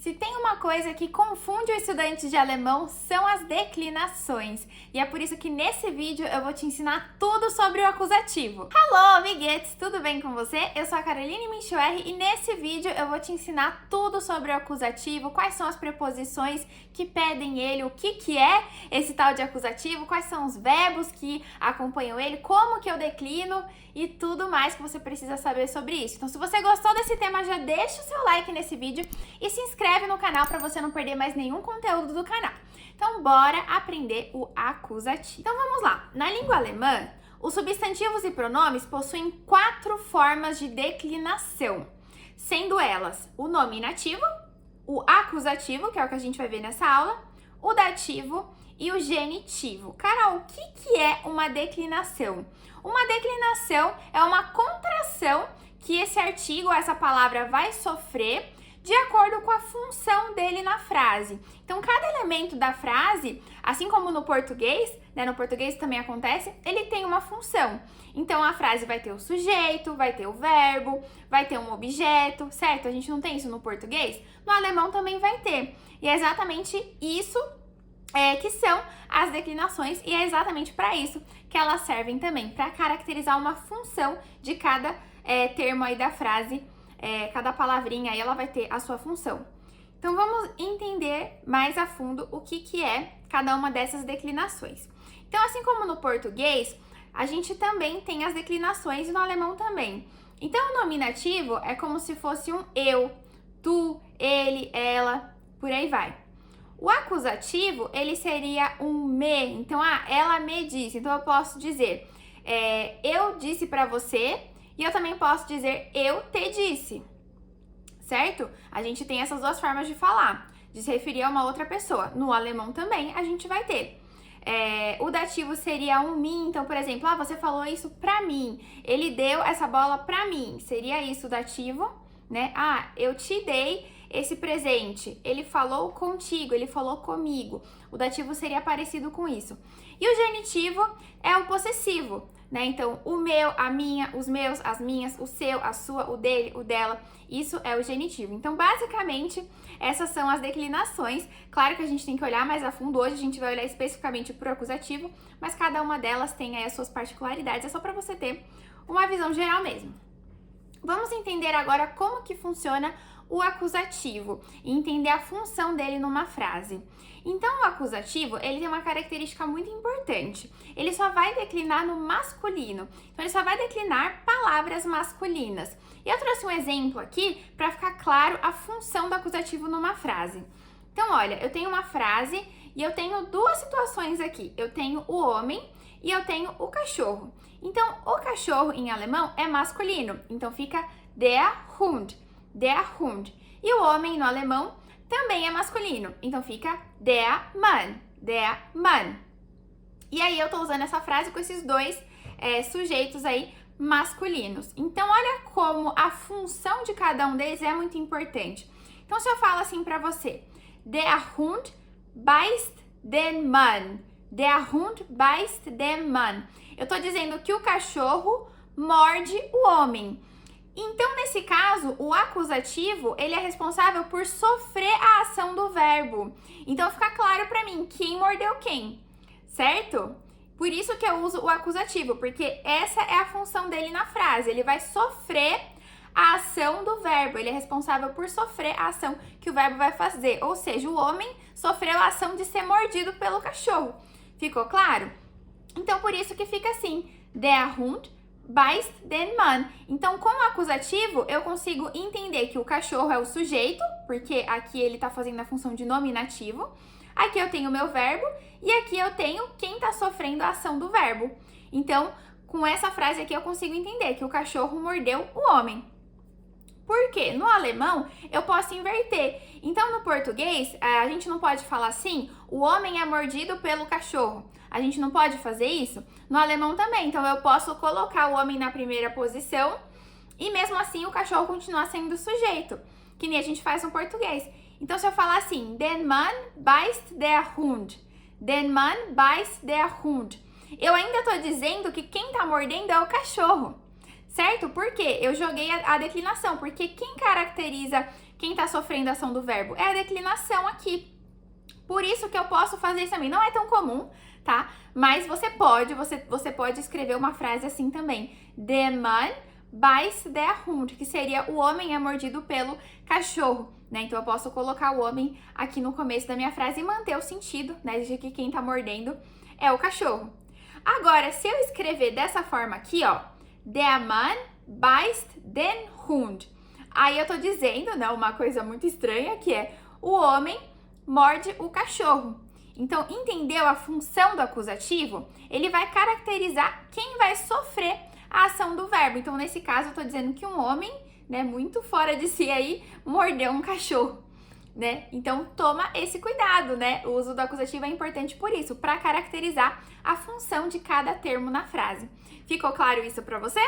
Se tem uma coisa que confunde o estudante de alemão, são as declinações. E é por isso que nesse vídeo eu vou te ensinar tudo sobre o acusativo. Hello, amiguetes! Tudo bem com você? Eu sou a Caroline Minchuer e nesse vídeo eu vou te ensinar tudo sobre o acusativo, quais são as preposições que pedem ele, o que é esse tal de acusativo, quais são os verbos que acompanham ele, como que eu declino e tudo mais que você precisa saber sobre isso. Então, se você gostou desse tema, já deixa o seu like nesse vídeo e se inscreve no canal para você não perder mais nenhum conteúdo do canal. Então, bora aprender o acusativo. Então, vamos lá. Na língua alemã, os substantivos e pronomes possuem 4 formas de declinação, sendo elas o nominativo, o acusativo, que é o que a gente vai ver nessa aula, o dativo e o genitivo. Carol, o que é uma declinação? Uma declinação é uma contração que esse artigo, essa palavra vai sofrer de acordo com a função dele na frase. Então, cada elemento da frase, assim como no português, né, no português também acontece, ele tem uma função. Então, a frase vai ter o sujeito, vai ter o verbo, vai ter um objeto, certo? A gente não tem isso no português? No alemão também vai ter. E é exatamente isso que são as declinações, e é exatamente para isso que elas servem também, para caracterizar uma função de cada termo aí da frase, cada palavrinha aí ela vai ter a sua função. Então vamos entender mais a fundo o que é cada uma dessas declinações. Então, assim como no português, a gente também tem as declinações e no alemão também. Então, o nominativo é como se fosse um eu, tu, ele, ela, por aí vai. O acusativo, ele seria um me. Então, ela me disse. Então, eu posso dizer, eu disse pra você, e eu também posso dizer, eu te disse. Certo? A gente tem essas duas formas de falar, de se referir a uma outra pessoa. No alemão também a gente vai ter. O dativo seria um me. Então, por exemplo, você falou isso pra mim. Ele deu essa bola pra mim. Seria isso o dativo, né? Eu te dei esse presente, ele falou contigo, ele falou comigo. O dativo seria parecido com isso. E o genitivo é o possessivo, né? Então, o meu, a minha, os meus, as minhas, o seu, a sua, o dele, o dela. Isso é o genitivo. Então, basicamente, essas são as declinações. Claro que a gente tem que olhar mais a fundo. Hoje a gente vai olhar especificamente para o acusativo, mas cada uma delas tem aí as suas particularidades. É só para você ter uma visão geral mesmo. Vamos entender agora como que funciona o acusativo e entender a função dele numa frase. Então, o acusativo, ele tem uma característica muito importante. Ele só vai declinar no masculino. Então, ele só vai declinar palavras masculinas. E eu trouxe um exemplo aqui para ficar claro a função do acusativo numa frase. Então, olha, eu tenho uma frase e eu tenho duas situações aqui. Eu tenho o homem e eu tenho o cachorro. Então, o cachorro em alemão é masculino. Então, fica der Hund. Der Hund. E o homem no alemão também é masculino. Então fica der Mann. Der Mann. E aí eu tô usando essa frase com esses dois sujeitos aí masculinos. Então olha como a função de cada um deles é muito importante. Então se eu falo assim pra você, der Hund beißt den Mann. Der Hund beißt den Mann. Eu tô dizendo que o cachorro morde o homem. Então, nesse caso, o acusativo, ele é responsável por sofrer a ação do verbo. Então, fica claro pra mim quem mordeu quem, certo? Por isso que eu uso o acusativo, porque essa é a função dele na frase. Ele vai sofrer a ação do verbo. Ele é responsável por sofrer a ação que o verbo vai fazer. Ou seja, o homem sofreu a ação de ser mordido pelo cachorro. Ficou claro? Então, por isso que fica assim, der Hund beißt den Mann. Então, com o acusativo, eu consigo entender que o cachorro é o sujeito, porque aqui ele tá fazendo a função de nominativo. Aqui eu tenho o meu verbo e aqui eu tenho quem tá sofrendo a ação do verbo. Então, com essa frase aqui eu consigo entender que o cachorro mordeu o homem. Por quê? No alemão, eu posso inverter. Então, no português, a gente não pode falar assim, o homem é mordido pelo cachorro. A gente não pode fazer isso? No alemão também. Então, eu posso colocar o homem na primeira posição e mesmo assim o cachorro continuar sendo o sujeito, que nem a gente faz no português. Então, se eu falar assim, den Mann beißt der Hund. Den Mann beißt der Hund. Eu ainda tô dizendo que quem tá mordendo é o cachorro. Certo? Por quê? Eu joguei a declinação, porque quem caracteriza quem tá sofrendo a ação do verbo? É a declinação aqui. Por isso que eu posso fazer isso também. Não é tão comum, tá? Mas você pode escrever uma frase assim também. Der Mann beißt der Hund, que seria o homem é mordido pelo cachorro, né? Então eu posso colocar o homem aqui no começo da minha frase e manter o sentido, né, de que quem tá mordendo é o cachorro. Agora, se eu escrever dessa forma aqui, ó, der Mann beißt den Hund, aí eu tô dizendo, né, uma coisa muito estranha, que é o homem morde o cachorro. Então, entendeu a função do acusativo? Ele vai caracterizar quem vai sofrer a ação do verbo. Então, nesse caso, eu tô dizendo que um homem, né, muito fora de si aí, mordeu um cachorro, né? Então, toma esse cuidado, né? O uso do acusativo é importante por isso, para caracterizar a função de cada termo na frase. Ficou claro isso para você?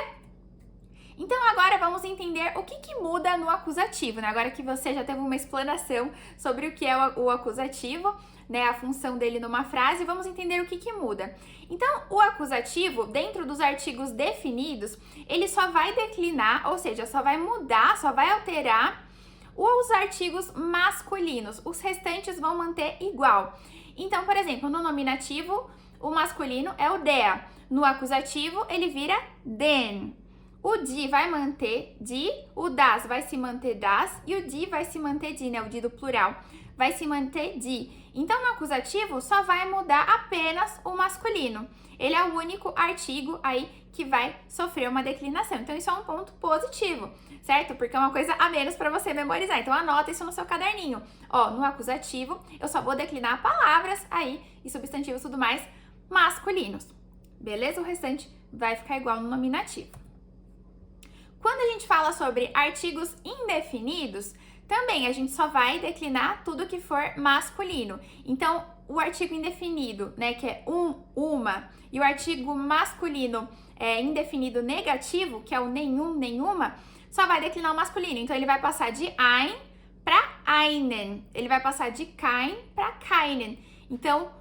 Então, agora vamos entender o que muda no acusativo, né? Agora que você já teve uma explanação sobre o que é o acusativo, né? A função dele numa frase, vamos entender o que muda. Então, o acusativo, dentro dos artigos definidos, ele só vai declinar, ou seja, só vai mudar, só vai alterar os artigos masculinos. Os restantes vão manter igual. Então, por exemplo, no nominativo, o masculino é o der. No acusativo, ele vira den. O die vai manter die, o das vai se manter das e o die vai se manter die, né? O die do plural vai se manter die. Então, no acusativo, só vai mudar apenas o masculino. Ele é o único artigo aí que vai sofrer uma declinação. Então, isso é um ponto positivo, certo? Porque é uma coisa a menos para você memorizar. Então, anota isso no seu caderninho. Ó, no acusativo, eu só vou declinar palavras aí e substantivos e tudo mais masculinos. Beleza? O restante vai ficar igual no nominativo. Quando a gente fala sobre artigos indefinidos, também a gente só vai declinar tudo que for masculino. Então, o artigo indefinido, né, que é uma, e o artigo masculino indefinido negativo, que é o nenhum, nenhuma, só vai declinar o masculino. Então, ele vai passar de ein para einen. Ele vai passar de kein para keinen. Então,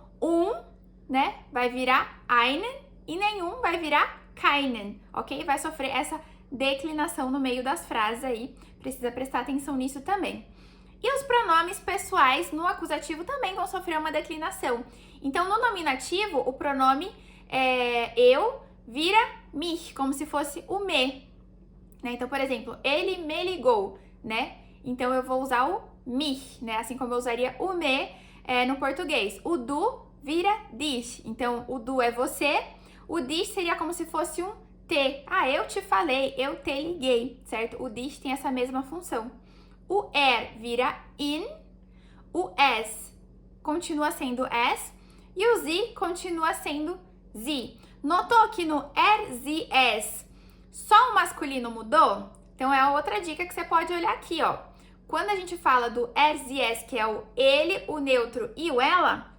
né, vai virar einen e nenhum vai virar keinen, ok? Vai sofrer essa declinação no meio das frases aí, precisa prestar atenção nisso também. E os pronomes pessoais no acusativo também vão sofrer uma declinação. Então, no nominativo, o pronome eu vira mich, como se fosse o me, né? Então, por exemplo, ele me ligou, né? Então, eu vou usar o mich, né? Assim como eu usaria o me no português. O du vira dich. Então, o du é você, o dich seria como se fosse um te. Ah, eu te falei, eu te liguei, certo? O dich tem essa mesma função. O vira in, o s continua sendo s e o sie continua sendo sie. Notou que no sie, s só o masculino mudou? Então é outra dica que você pode olhar aqui, ó. Quando a gente fala do sie, s, que é o ele, o neutro e o ela,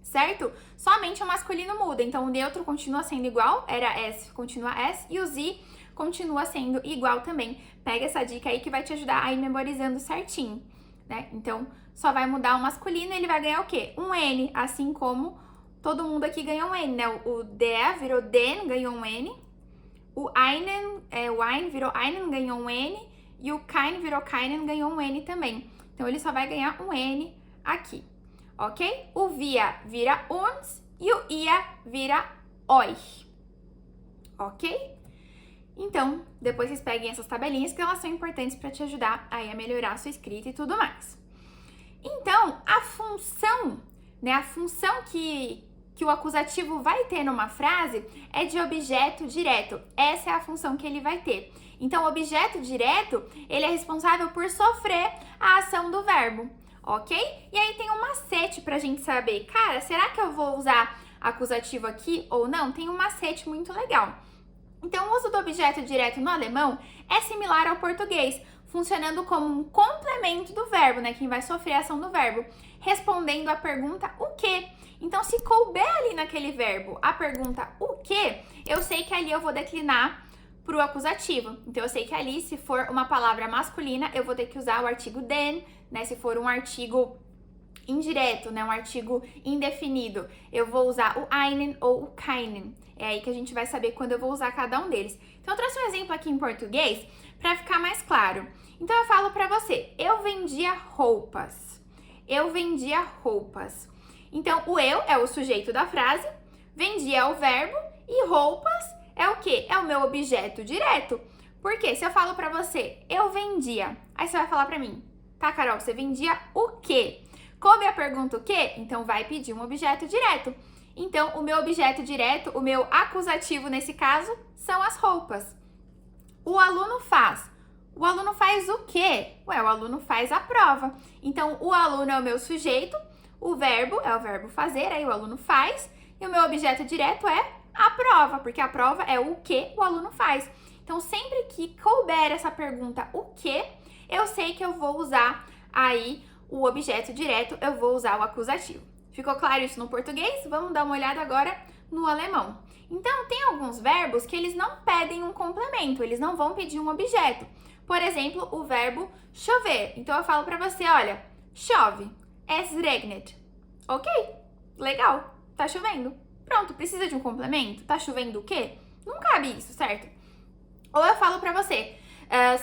certo? Somente o masculino muda. Então, o neutro continua sendo igual, era S, continua S, e o Z continua sendo igual também. Pega essa dica aí que vai te ajudar a ir memorizando certinho, né? Então, só vai mudar o masculino e ele vai ganhar o quê? Um N, assim como todo mundo aqui ganhou um N, né? O der virou den, ganhou um N. O ein virou einen, ganhou um N. E o kein virou keinen, ganhou um N também. Então, ele só vai ganhar um N aqui. Ok? O vira uns e o ia vira euch. Ok? Então, depois vocês peguem essas tabelinhas que elas são importantes para te ajudar aí a melhorar a sua escrita e tudo mais. Então, a função, né? A função que o acusativo vai ter numa frase é de objeto direto. Essa é a função que ele vai ter. Então, o objeto direto, ele é responsável por sofrer a ação do verbo. Ok? E aí tem um macete pra gente saber, cara, será que eu vou usar acusativo aqui ou não? Tem um macete muito legal. Então, o uso do objeto direto no alemão é similar ao português, funcionando como um complemento do verbo, né? Quem vai sofrer a ação do verbo, respondendo a pergunta o quê? Então, se couber ali naquele verbo a pergunta o quê, eu sei que ali eu vou declinar para o acusativo. Então, eu sei que ali, se for uma palavra masculina, eu vou ter que usar o artigo den, né? Se for um artigo indireto, né? Um artigo indefinido, eu vou usar o einen ou o keinen. É aí que a gente vai saber quando eu vou usar cada um deles. Então, eu trouxe um exemplo aqui em português para ficar mais claro. Então eu falo pra você, eu vendia roupas. Eu vendia roupas. Então o eu é o sujeito da frase, vendia é o verbo e roupas é o quê? É o meu objeto direto. Porque se eu falo pra você, eu vendia, aí você vai falar pra mim, tá, Carol, você vendia o quê? Como eu pergunto o quê? Então vai pedir um objeto direto. Então o meu objeto direto, o meu acusativo nesse caso, são as roupas. O aluno faz. O aluno faz o quê? Ué, o aluno faz a prova. Então o aluno é o meu sujeito, o verbo é o verbo fazer, aí o aluno faz, e o meu objeto direto é a prova, porque a prova é o que o aluno faz. Então, sempre que couber essa pergunta, o que, eu sei que eu vou usar aí o objeto direto, eu vou usar o acusativo. Ficou claro isso no português? Vamos dar uma olhada agora no alemão. Então, tem alguns verbos que eles não pedem um complemento, eles não vão pedir um objeto. Por exemplo, o verbo chover. Então, eu falo pra você, olha, chove, es regnet. Ok, legal, tá chovendo. Pronto, precisa de um complemento? Tá chovendo o quê? Não cabe isso, certo? Ou eu falo pra você,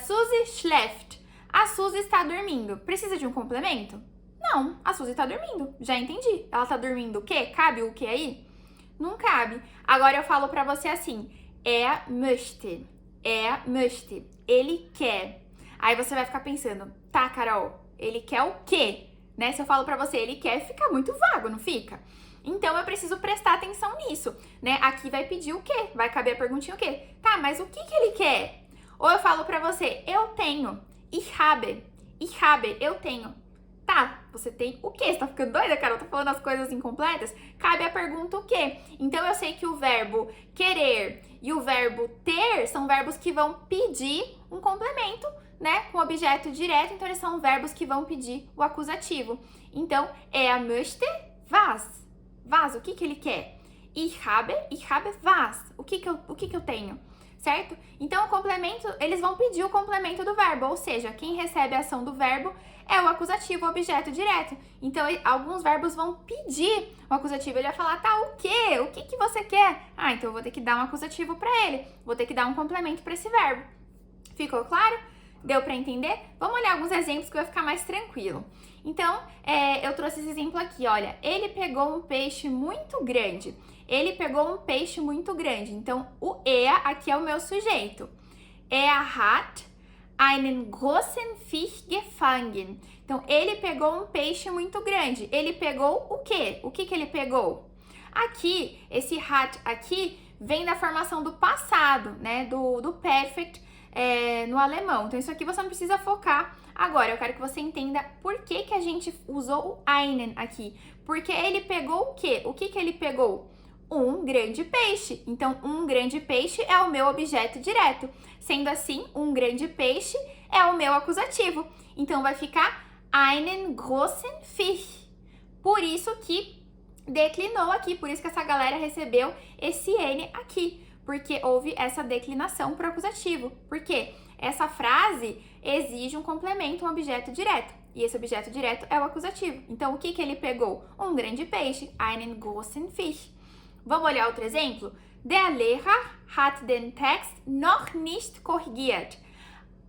Suzy schläft. A Suzy está dormindo. Precisa de um complemento? Não, a Suzy está dormindo. Já entendi. Ela está dormindo o quê? Cabe o quê aí? Não cabe. Agora eu falo pra você assim, möchte. Möchte. Ele quer. Aí você vai ficar pensando, tá, Carol, ele quer o quê? Né? Se eu falo pra você, ele quer, fica muito vago, não fica? Então, eu preciso prestar atenção nisso, né? Aqui vai pedir o quê? Vai caber a perguntinha o quê? Tá, mas o que ele quer? Ou eu falo pra você, eu tenho. Ich habe, eu tenho. Tá, você tem o quê? Você tá ficando doida, cara? Eu tô falando as coisas incompletas? Cabe a pergunta o quê? Então, eu sei que o verbo querer e o verbo ter são verbos que vão pedir um complemento, né? Com objeto direto, então eles são verbos que vão pedir o acusativo. Então, möchte was. Was, o que ele quer? Ich habe was. O que eu tenho? Certo? Então, o complemento, eles vão pedir o complemento do verbo, ou seja, quem recebe a ação do verbo é o acusativo, o objeto direto. Então, alguns verbos vão pedir o acusativo. Ele vai falar, tá, o quê? O que você quer? Ah, então eu vou ter que dar um acusativo para ele. Vou ter que dar um complemento para esse verbo. Ficou claro? Deu para entender? Vamos olhar alguns exemplos que vai ficar mais tranquilo. Então, eu trouxe esse exemplo aqui, olha. Ele pegou um peixe muito grande. Ele pegou um peixe muito grande. Então, o aqui é o meu sujeito. Hat einen großen Fisch gefangen. Então, ele pegou um peixe muito grande. Ele pegou o quê? O que ele pegou? Aqui, esse hat aqui vem da formação do passado, né? Do perfect no alemão. Então, isso aqui você não precisa focar agora. Eu quero que você entenda por que a gente usou o einen aqui. Porque ele pegou o quê? O que ele pegou? Um grande peixe. Então, um grande peixe é o meu objeto direto. Sendo assim, um grande peixe é o meu acusativo. Então, vai ficar einen großen Fisch. Por isso que declinou aqui, por isso que essa galera recebeu esse N aqui. Porque houve essa declinação para o acusativo. Porque essa frase exige um complemento, um objeto direto. E esse objeto direto é o acusativo. Então, o que ele pegou? Um grande peixe. Einen großen Fisch. Vamos olhar outro exemplo? Der Lehrer hat den Text noch nicht korrigiert.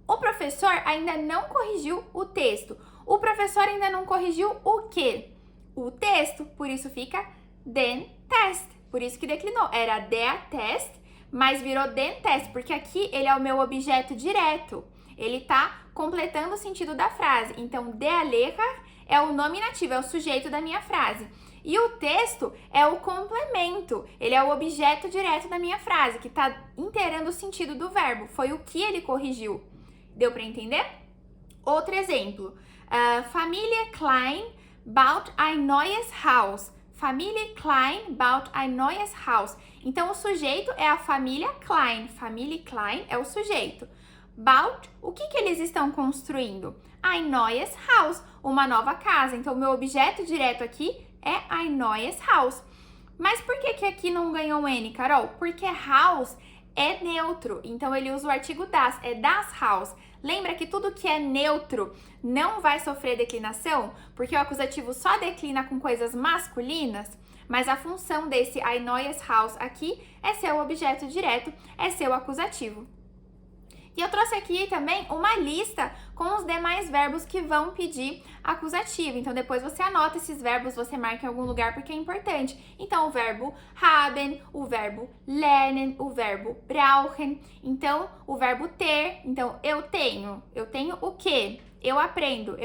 O professor ainda não corrigiu o texto. O professor ainda não corrigiu o quê? O texto. Por isso fica den Test. Por isso que declinou. Era der Test, mas virou den Test, porque aqui ele é o meu objeto direto. Ele tá completando o sentido da frase. Então, der Lehrer é o nominativo, é o sujeito da minha frase. E o texto é o complemento, ele é o objeto direto da minha frase, que está inteirando o sentido do verbo. Foi o que ele corrigiu. Deu para entender? Outro exemplo. Familie Klein baut ein neues Haus. Familie Klein baut ein neues Haus. Então, o sujeito é a família Klein. Familie Klein é o sujeito. Baut, o que eles estão construindo? Ein neues Haus, uma nova casa. Então, o meu objeto direto aqui é ein neues Haus. Mas por que aqui não ganhou um N, Carol? Porque Haus é neutro, então ele usa o artigo das, é das Haus. Lembra que tudo que é neutro não vai sofrer declinação? Porque o acusativo só declina com coisas masculinas, mas a função desse ein neues Haus aqui é ser o objeto direto, é ser o acusativo. E eu trouxe aqui também uma lista com os demais verbos que vão pedir acusativo. Então, depois você anota esses verbos, você marca em algum lugar porque é importante. Então, o verbo haben, o verbo lernen, o verbo brauchen. Então, o verbo ter. Então, eu tenho o quê? Eu aprendo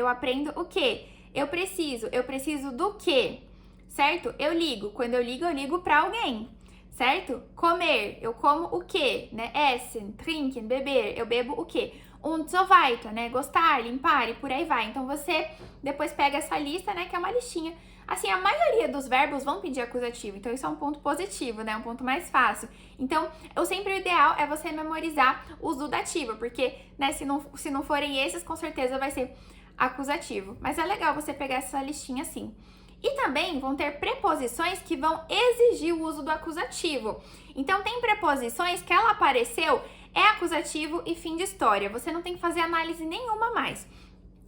o quê? Eu preciso do quê? Certo? Eu ligo. Quando eu ligo para alguém. Certo? Comer, eu como o quê? Né? Essen, trinken, beber, eu bebo o quê? Und so weiter, né? Gostar, limpar e por aí vai. Então você depois pega essa lista, né? Que é uma listinha. Assim, a maioria dos verbos vão pedir acusativo, então isso é um ponto positivo, né? Um ponto mais fácil. Então, sempre o ideal é você memorizar os do dativo, porque, né, se não forem esses, com certeza vai ser acusativo. Mas é legal você pegar essa listinha assim. E também vão ter preposições que vão exigir o uso do acusativo. Então, tem preposições que ela apareceu, é acusativo e fim de história. Você não tem que fazer análise nenhuma mais.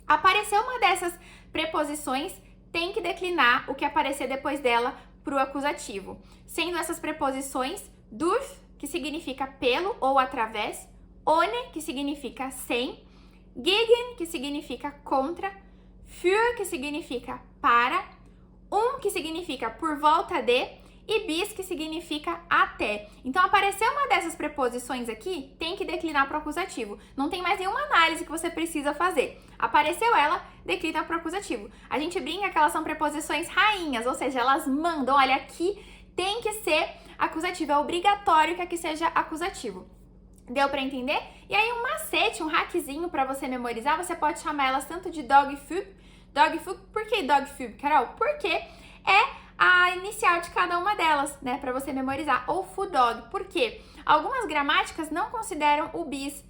Apareceu uma dessas preposições, tem que declinar o que aparecer depois dela para o acusativo. Sendo essas preposições durch, que significa pelo ou através, ohne, que significa sem, gegen, que significa contra, für, que significa para, que significa por volta de, e bis, que significa até. Então, apareceu uma dessas preposições aqui, tem que declinar para o acusativo. Não tem mais nenhuma análise que você precisa fazer. Apareceu ela, declina para o acusativo. A gente brinca que elas são preposições rainhas, ou seja, elas mandam, olha, aqui tem que ser acusativo, é obrigatório que aqui seja acusativo. Deu para entender? E aí, um macete, um hackzinho para você memorizar, você pode chamar elas tanto de dogfug. Dogfug, por que dogfug, Carol? Porque é a inicial de cada uma delas, né, para você memorizar. Ou fudog, por quê? Algumas gramáticas não consideram o bis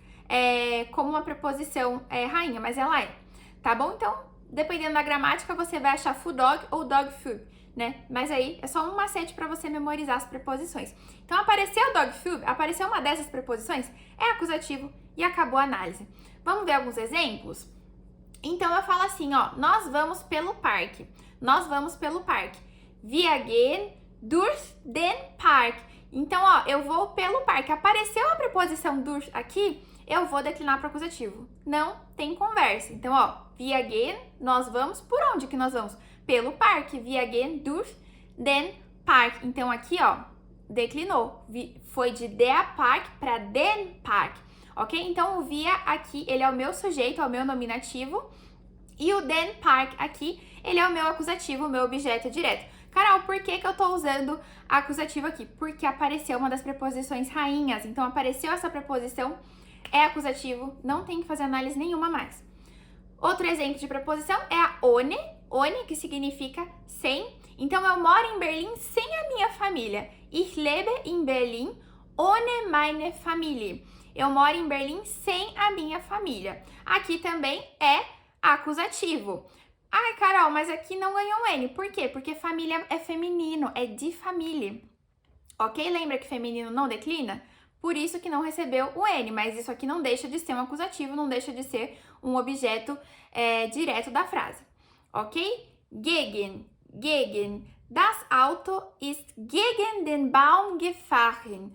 como uma preposição rainha, mas ela é, tá bom? Então, dependendo da gramática, você vai achar fudog ou dogfug, né? Mas aí é só um macete para você memorizar as preposições. Então, apareceu dogfug, apareceu uma dessas preposições, é acusativo e acabou a análise. Vamos ver alguns exemplos? Então, eu falo assim, ó, nós vamos pelo parque. Nós vamos pelo parque. Wir gehen durch den Park. Então, ó, eu vou pelo parque. Apareceu a preposição durch aqui, eu vou declinar para o acusativo. Não tem conversa. Então, ó, wir gehen, nós vamos. Por onde que nós vamos? Pelo parque. Wir gehen durch den Park. Então, aqui, ó, declinou. Foi de der Park para den Park. Ok? Então, o wir aqui, ele é o meu sujeito, é o meu nominativo. E o den Park aqui, ele é o meu acusativo, o meu objeto direto. Carol, por que eu tô usando acusativo aqui? Porque apareceu uma das preposições rainhas. Então, apareceu essa preposição, é acusativo, não tem que fazer análise nenhuma mais. Outro exemplo de preposição é a ohne. Ohne, que significa sem. Então, eu moro em Berlim sem a minha família. Ich lebe in Berlin ohne meine Familie. Eu moro em Berlim sem a minha família. Aqui também é acusativo. Ai, Carol, mas aqui não ganhou um N. Por quê? Porque família é feminino, é de família. Ok? Lembra que feminino não declina? Por isso que não recebeu o N, mas isso aqui não deixa de ser um acusativo, não deixa de ser um objeto direto da frase. Ok? Gegen, gegen. Das Auto ist gegen den Baum gefahren.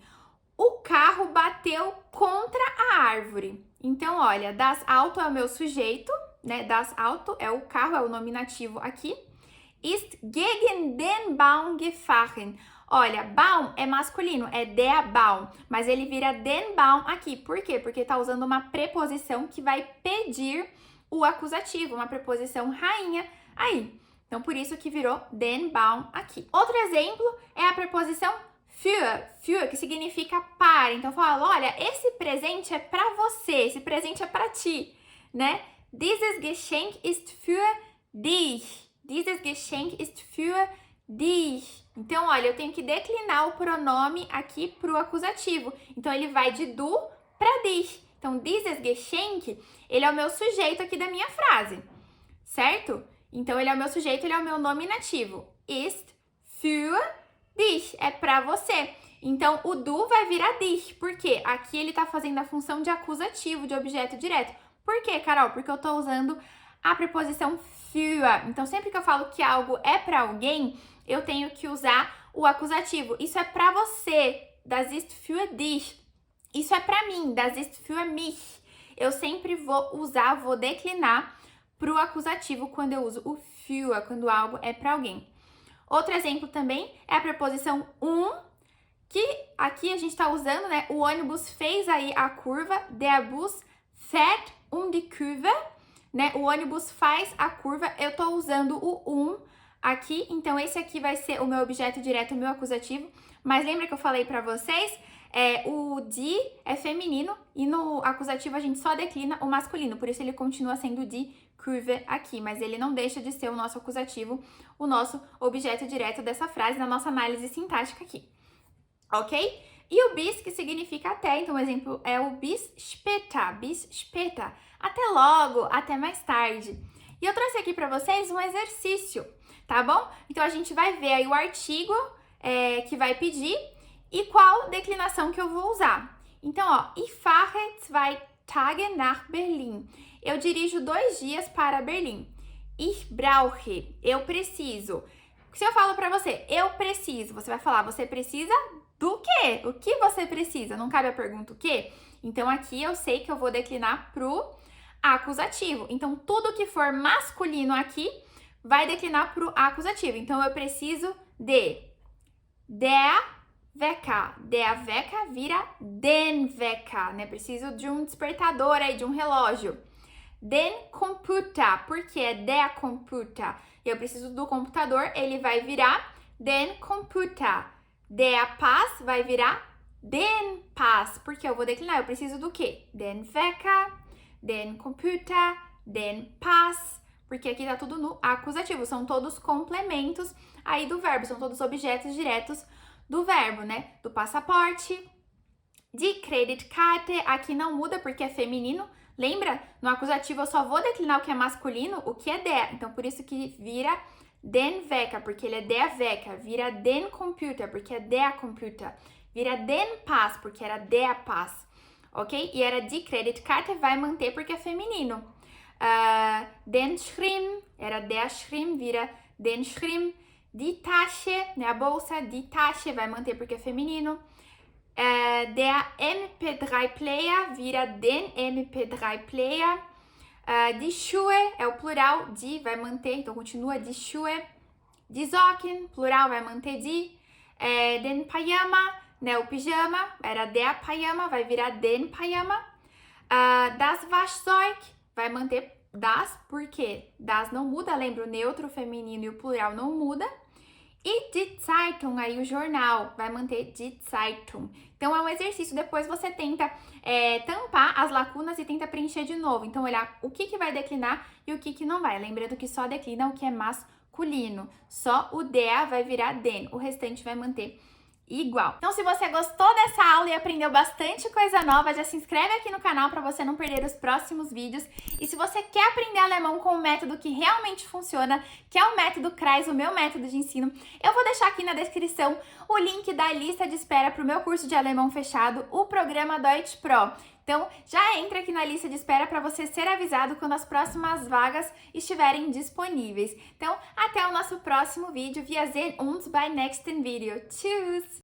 O carro bateu contra a árvore. Então, olha, das Auto é o meu sujeito, né? Das Auto é o carro, é o nominativo aqui. Ist gegen den Baum gefahren. Olha, Baum é masculino, é der Baum, mas ele vira den Baum aqui. Por quê? Porque tá usando uma preposição que vai pedir o acusativo, uma preposição rainha aí. Então, por isso que virou den Baum aqui. Outro exemplo é a preposição für, que significa para. Então, eu falo, olha, esse presente é para você, esse presente é para ti, né? Dieses Geschenk ist für dich. Dieses Geschenk ist für dich. Então, olha, eu tenho que declinar o pronome aqui para o acusativo. Então, ele vai de du para dich. Então, dieses Geschenk, ele é o meu sujeito aqui da minha frase, certo? Então, ele é o meu sujeito, ele é o meu nominativo. Ist für dich, é para você. Então, o du vai virar dich. Por quê? Aqui ele tá fazendo a função de acusativo, de objeto direto. Por quê, Carol? Porque eu tô usando a preposição für. Então, sempre que eu falo que algo é para alguém, eu tenho que usar o acusativo. Isso é para você. Das ist für dich. Isso é pra mim, das ist für mich. Eu sempre vou declinar pro acusativo quando eu uso o für, quando algo é pra alguém. Outro exemplo também é a preposição que aqui a gente tá usando, né? O ônibus fez aí a curva, der Bus fährt die Kurve, né? O ônibus faz a curva, eu tô usando o aqui, então esse aqui vai ser o meu objeto direto, o meu acusativo. Mas lembra que eu falei pra vocês? O die é feminino e no acusativo a gente só declina o masculino, por isso ele continua sendo die Kurve aqui, mas ele não deixa de ser o nosso acusativo, o nosso objeto direto dessa frase na nossa análise sintática aqui, ok? E o bis, que significa até, então o exemplo é o bis später, até logo, até mais tarde. E eu trouxe aqui pra vocês um exercício, tá bom? Então a gente vai ver aí o artigo que vai pedir e qual declinação que eu vou usar. Então, ó, ich fahre 2 Tage nach Berlin. Eu dirijo 2 dias para Berlim. Ich brauche, eu preciso. Se eu falo pra você, eu preciso, você vai falar, você precisa do quê? O que você precisa? Não cabe a pergunta o quê? Então, aqui eu sei que eu vou declinar pro acusativo. Então, tudo que for masculino aqui vai declinar pro acusativo. Então, eu preciso de der Wecker. Der Wecker vira den Wecker, né? Preciso de um despertador aí, de um relógio. Den Computer, porque é der Computer. Eu preciso do computador, ele vai virar den Computer. Der Pass vai virar den Pass, porque eu vou declinar. Eu preciso do quê? Den Wecker, den Computer, den Pass, porque aqui tá tudo no acusativo. São todos complementos aí do verbo, são todos objetos diretos do verbo, né? Do passaporte. Die Kreditkarte, aqui não muda porque é feminino. Lembra? No acusativo eu só vou declinar o que é masculino, o que é der. Então, por isso que vira den Wecker, porque ele é der Wecker. Vira den Computer, porque é der Computer. Vira den Pass, porque era der Pass. Ok? E era die Kreditkarte, vai manter porque é feminino. Den Schirm, era der Schirm, vira den Schirm. Die Tasche, né, a bolsa, die Tasche, vai manter porque é feminino. Der MP3 Player vira den MP3 Player. Die Schuhe é o plural, die vai manter, então continua die Schuhe. Die Socken, plural, vai manter die. Den Pyjama, né, o pijama, era der Pyjama, vai virar den Pyjama. Das Waschzeug, vai manter das, porque das não muda, lembra? O neutro, o feminino e o plural não muda. E die Zeitung, aí o jornal, vai manter die Zeitung. Então, é um exercício, depois você tenta tampar as lacunas e tenta preencher de novo. Então, olhar o que vai declinar e o que não vai. Lembrando que só declina o que é masculino. Só o der vai virar den, o restante vai manter igual. Então, se você gostou dessa aula e aprendeu bastante coisa nova, já se inscreve aqui no canal para você não perder os próximos vídeos. E se você quer aprender alemão com um método que realmente funciona, que é o método Kreis, o meu método de ensino, eu vou deixar aqui na descrição o link da lista de espera para o meu curso de alemão fechado, o programa Deutsch Pro. Então, já entra aqui na lista de espera para você ser avisado quando as próximas vagas estiverem disponíveis. Então, até o nosso próximo vídeo. Wir sehen uns beim nächsten Video. Tschüss!